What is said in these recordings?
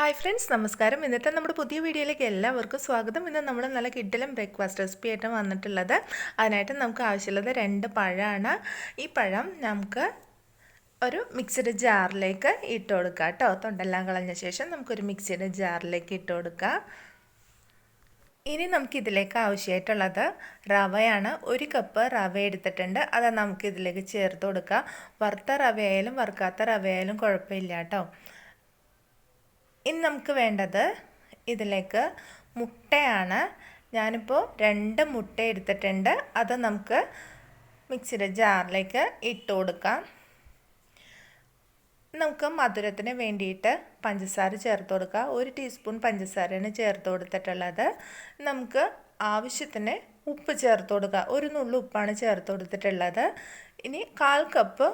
Hi friends, നമസ്കാരം. ഇന്നത്തെ നമ്മുടെ പുതിയ വീഡിയോയിലേക്ക് എല്ലാവർക്കും സ്വാഗതം. ഇന്ന് നമ്മൾ നല്ല കിഡിലും ബ്രേക്ക്ഫാസ്റ്റ് റെസിപ്പി ആയിട്ട് വന്നിട്ടുള്ളത്. അതിനായിട്ട് നമുക്ക് ആവശ്യമുള്ളത് 2 പഴമാണ്. ഈ പഴം നമുക്ക് ഒരു മിക്സിയുടെ ജാറിലേക്ക് ഇട്ട് കൊടുക്കുക കേട്ടോ. തൊണ്ടെല്ലാം കളഞ്ഞ ശേഷം നമുക്കൊരു മിക്സിയുടെ ജാറിലേക്ക് ഇട്ട് കൊടുക്കുക. ഇനി നമുക്കിതിലേക്ക് ആവശ്യമായിട്ടുള്ളത് റവയാണ്. 1 കപ്പ് റവ എടുത്തിട്ടുണ്ട്. അത് നമുക്കിതിലേക്ക് ചേർത്ത് കൊടുക്കുക. വറുത്ത റവയായാലും വറുക്കാത്ത റവയായാലും കുഴപ്പമില്ല കേട്ടോ. ഇനി നമുക്ക് വേണ്ടത് ഇതിലേക്ക് മുട്ടയാണ്. ഞാനിപ്പോൾ 2 മുട്ട എടുത്തിട്ടുണ്ട്. അത് നമുക്ക് മിക്സിയുടെ ജാറിലേക്ക് ഇട്ട് കൊടുക്കാം. നമുക്ക് മധുരത്തിന് വേണ്ടിയിട്ട് പഞ്ചസാര ചേർത്ത് കൊടുക്കുക. 1 ടീസ്പൂൺ പഞ്ചസാരയാണ് ചേർത്ത് കൊടുത്തിട്ടുള്ളത്. നമുക്ക് ആവശ്യത്തിന് ഉപ്പ് ചേർത്ത് കൊടുക്കുക. 1 നുള്ളു ഉപ്പാണ് ചേർത്ത് കൊടുത്തിട്ടുള്ളത്. ഇനി 1/4 കപ്പ്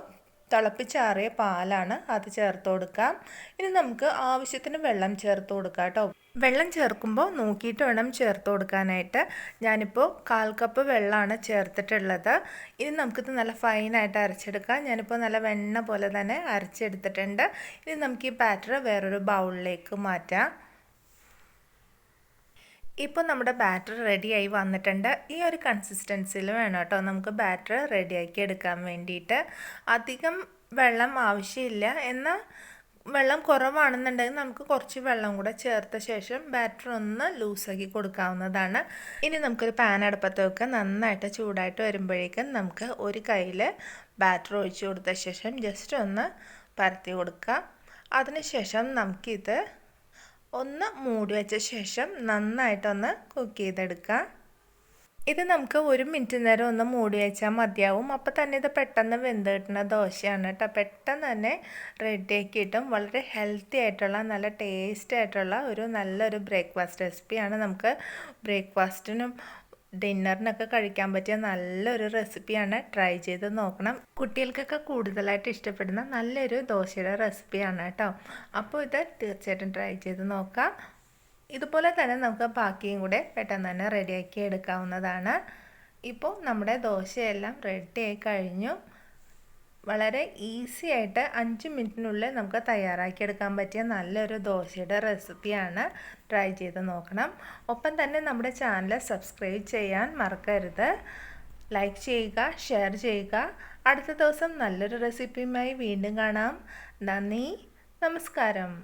തിളപ്പിച്ചാറിയ പാലാണ്, അത് ചേർത്ത് കൊടുക്കാം. ഇനി നമുക്ക് ആവശ്യത്തിന് വെള്ളം ചേർത്ത് കൊടുക്കാം കേട്ടോ. വെള്ളം ചേർക്കുമ്പോൾ നോക്കിയിട്ട് വേണം ചേർത്ത് കൊടുക്കാനായിട്ട്. ഞാനിപ്പോൾ 1/4 കപ്പ് വെള്ളമാണ് ചേർത്തിട്ടുള്ളത്. ഇനി നമുക്കിത് നല്ല ഫൈനായിട്ട് അരച്ചെടുക്കാം. ഞാനിപ്പോൾ നല്ല വെണ്ണ പോലെ തന്നെ അരച്ചെടുത്തിട്ടുണ്ട്. ഇനി നമുക്ക് ഈ ബാറ്റർ വേറൊരു ബൗളിലേക്ക് മാറ്റാം. ഇപ്പോൾ നമ്മുടെ ബാറ്റർ റെഡിയായി വന്നിട്ടുണ്ട്. ഈ ഒരു കൺസിസ്റ്റൻസിയിൽ വേണം കേട്ടോ നമുക്ക് ബാറ്റർ റെഡിയാക്കി എടുക്കാൻ വേണ്ടിയിട്ട്. അധികം വെള്ളം ആവശ്യമില്ല. എന്നാൽ വെള്ളം കുറവാണെന്നുണ്ടെങ്കിൽ നമുക്ക് കുറച്ച് വെള്ളം കൂടെ ചേർത്ത ശേഷം ബാറ്റർ ഒന്ന് ലൂസാക്കി കൊടുക്കാവുന്നതാണ്. ഇനി നമുക്കൊരു പാൻ അടുപ്പത്ത് വെക്കുക. നന്നായിട്ട് ചൂടായിട്ട് വരുമ്പോഴേക്കും നമുക്ക് ഒരു കയ്യിൽ ബാറ്റർ ഒഴിച്ചു കൊടുത്ത ശേഷം ജസ്റ്റ് ഒന്ന് പരത്തി കൊടുക്കുക. അതിനുശേഷം നമുക്കിത് ഒന്ന് മൂടി വെച്ച ശേഷം നന്നായിട്ടൊന്ന് കുക്ക് ചെയ്തെടുക്കുക. ഇത് നമുക്ക് 1 മിനിറ്റ് നേരം ഒന്ന് മൂടി വെച്ചാൽ മതിയാവും. അപ്പോൾ തന്നെ ഇത് പെട്ടെന്ന് വെന്ത് കിട്ടുന്ന ദോശയാണ് കേട്ടോ. പെട്ടെന്ന് തന്നെ റെഡിയാക്കി കിട്ടും. വളരെ ഹെൽത്തി ആയിട്ടുള്ള നല്ല ടേസ്റ്റ് ആയിട്ടുള്ള നല്ലൊരു ബ്രേക്ക്ഫാസ്റ്റ് റെസിപ്പിയാണ്. നമുക്ക് ബ്രേക്ക്ഫാസ്റ്റിനും ഡിന്നറിനൊക്കെ കഴിക്കാൻ പറ്റിയ നല്ലൊരു റെസിപ്പിയാണ്. ട്രൈ ചെയ്ത് നോക്കണം. കുട്ടികൾക്കൊക്കെ കൂടുതലായിട്ട് ഇഷ്ടപ്പെടുന്ന നല്ലൊരു ദോശയുടെ റെസിപ്പിയാണ് കേട്ടോ. അപ്പോൾ ഇത് തീർച്ചയായിട്ടും ട്രൈ ചെയ്ത് നോക്കാം. ഇതുപോലെ തന്നെ നമുക്ക് ബാക്കിയും കൂടെ പെട്ടെന്ന് തന്നെ റെഡിയാക്കി എടുക്കാവുന്നതാണ്. ഇപ്പോൾ നമ്മുടെ ദോശയെല്ലാം റെഡിയായി കഴിഞ്ഞു. വളരെ ഈസി ആയിട്ട് 5 മിനിറ്റിനുള്ളിൽ നമുക്ക് തയ്യാറാക്കിയെടുക്കാൻ പറ്റിയ നല്ലൊരു ദോശയുടെ റെസിപ്പിയാണ്. ട്രൈ ചെയ്ത് നോക്കണം. ഒപ്പം തന്നെ നമ്മുടെ ചാനൽ സബ്സ്ക്രൈബ് ചെയ്യാൻ മറക്കരുത്. ലൈക്ക് ചെയ്യുക, ഷെയർ ചെയ്യുക. അടുത്ത ദിവസം നല്ലൊരു റെസിപ്പിയുമായി വീണ്ടും കാണാം. നന്ദി, നമസ്കാരം.